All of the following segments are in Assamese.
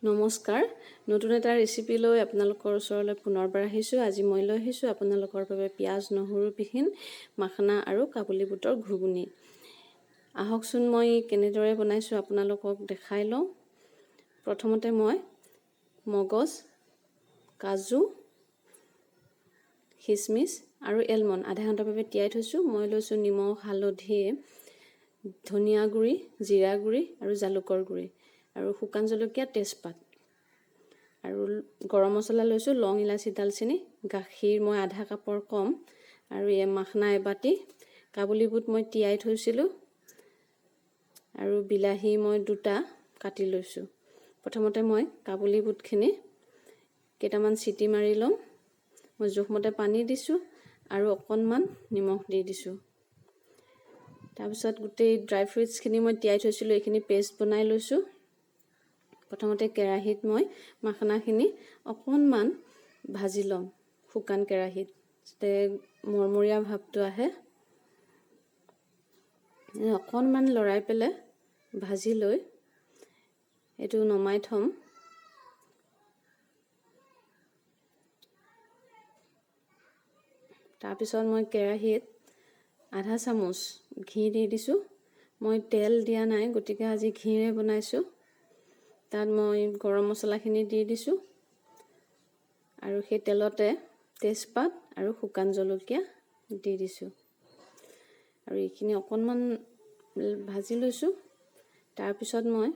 নমস্কাৰ, নতুন এটা ৰেচিপি লৈ আপোনালোকৰ ওচৰলৈ পুনৰবাৰ আহিছোঁ। আজি মই লৈ আহিছোঁ আপোনালোকৰ বাবে পিঁয়াজ নহৰুবিহীন মাখনা আৰু কাবুলী বুটৰ ঘুগুনি। আহকচোন মই কেনেদৰে বনাইছোঁ আপোনালোকক দেখাই লওঁ। প্ৰথমতে মই মগজ, কাজু, খিচমিচ আৰু এলমণ্ড আধা ঘণ্টাৰ বাবে তিয়াই থৈছোঁ। মই লৈছোঁ নিমখ, হালধি, ধনিয়া গুড়ি, জিৰা গুড়ি আৰু জালুকৰ গুড়ি আৰু শুকান জলকীয়া, তেজপাত আৰু গৰম মছলা লৈছোঁ, লং, ইলাচি, দালচেনি, গাখীৰ মই আধা কাপৰ কম আৰু মাখনা এবাটি, কাবুলী বুট মই তিয়াই থৈছিলোঁ আৰু বিলাহী মই 2টা কাটি লৈছোঁ। প্ৰথমতে মই কাবুলী বুটখিনি কেইটামান চিটি মাৰি ল'ম। মই জোখমতে পানী দিছোঁ আৰু অকণমান নিমখ দি দিছোঁ। তাৰপিছত গোটেই ড্ৰাই ফ্ৰুটছখিনি মই তিয়াই থৈছিলোঁ, এইখিনি পেষ্ট বনাই লৈছোঁ। প্ৰথমতে কেৰাহীত মই মাখনাখিনি অকণমান ভাজি ল'ম, শুকান কেৰাহীত, যাতে মৰমৰীয়া ভাৱটো আহে। অকণমান লৰাই পেলাই ভাজি লৈ এইটো নমাই থ'ম। তাৰপিছত মই কেৰাহীত আধা চামুচ ঘি দি দিছোঁ। মই তেল দিয়া নাই, গতিকে আজি ঘিৰে বনাইছোঁ। তাত মই গৰম মছলাখিনি দি দিছোঁ আৰু সেই তেলতে তেজপাত আৰু শুকান জলকীয়া দি দিছোঁ আৰু এইখিনি অকণমান ভাজি লৈছোঁ। তাৰপিছত মই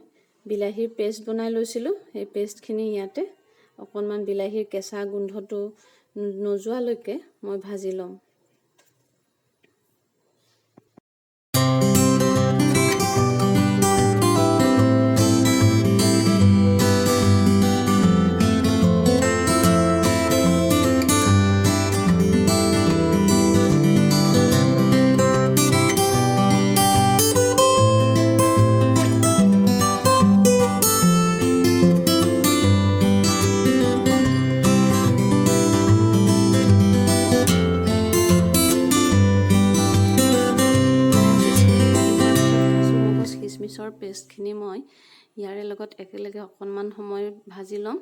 বিলাহীৰ পেষ্ট বনাই লৈছিলোঁ, সেই পেষ্টখিনি ইয়াতে অকণমান বিলাহীৰ কেঁচা গোন্ধটো নোযোৱালৈকে মই ভাজি ল'ম। খিচমিচৰ পেষ্টখিনি মই ইয়াৰে লগত একেলগে অকণমান সময় ভাজি ল'ম।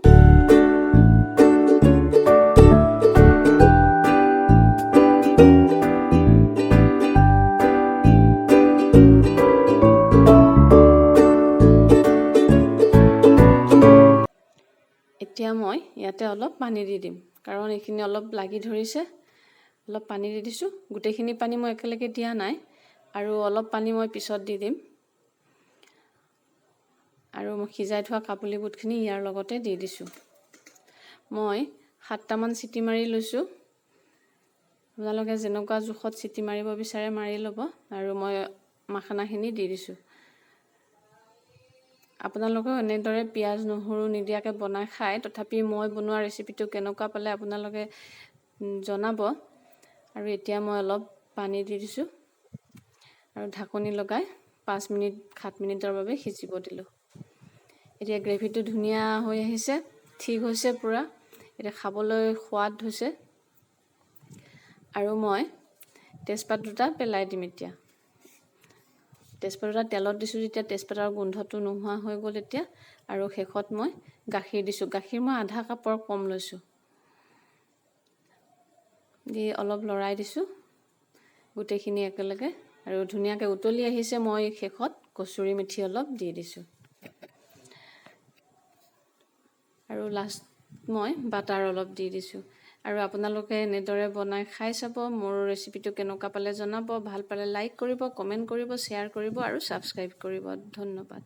এতিয়া মই ইয়াতে অলপ পানী দি দিম, কাৰণ এইখিনি অলপ লাগি ধৰিছে। অলপ পানী দি দিছোঁ। গোটেইখিনি পানী মই একেলগে দিয়া নাই আৰু অলপ পানী মই পিছত দি দিম। আৰু মই সিজাই থোৱা কাবুলী বুটখিনি ইয়াৰ লগতে দি দিছোঁ। মই 7টামান চিটি মাৰি লৈছোঁ। আপোনালোকে যেনেকুৱা জোখত চিটি মাৰিব বিচাৰে মাৰি ল'ব আৰু মই মাখনাখিনি দি দিছোঁ। আপোনালোকেও এনেদৰে পিঁয়াজ নহৰু নিদিয়াকৈ বনাই খায়, তথাপি মই বনোৱা ৰেচিপিটো কেনেকুৱা পালে আপোনালোকে জনাব। আৰু এতিয়া মই অলপ পানী দি দিছোঁ আৰু ঢাকনি লগাই 5-7 মিনিটৰ বাবে সিজিব দিলোঁ। এতিয়া গ্ৰেভিটো ধুনীয়া হৈ আহিছে, ঠিক হৈছে পূৰা। এতিয়া খাবলৈ সোৱাদ হৈছে আৰু মই তেজপাত 2টা পেলাই দিম এতিয়া। তেজপাত 2টা তেলত দিছোঁ যেতিয়া তেজপাতৰ গোন্ধটো নোহোৱা হৈ গ'ল এতিয়া। আৰু শেষত মই গাখীৰ দিছোঁ। গাখীৰ মই আধা কাপৰ কম লৈছোঁ। দি অলপ লৰাই দিছোঁ গোটেইখিনি একেলগে আৰু ধুনীয়াকৈ উতলি আহিছে। মই শেষত কচুৰি মেথি অলপ দি দিছোঁ আৰু লাষ্ট মই বাটাৰ অলপ দি দিছোঁ। আৰু আপোনালোকে এনেদৰে বনাই খাই চাব। মোৰ ৰেচিপিটো কেনেকুৱা পালে জনাব। ভাল পালে লাইক কৰিব, কমেণ্ট কৰিব, শ্বেয়াৰ কৰিব আৰু ছাবস্ক্ৰাইব কৰিব। ধন্যবাদ।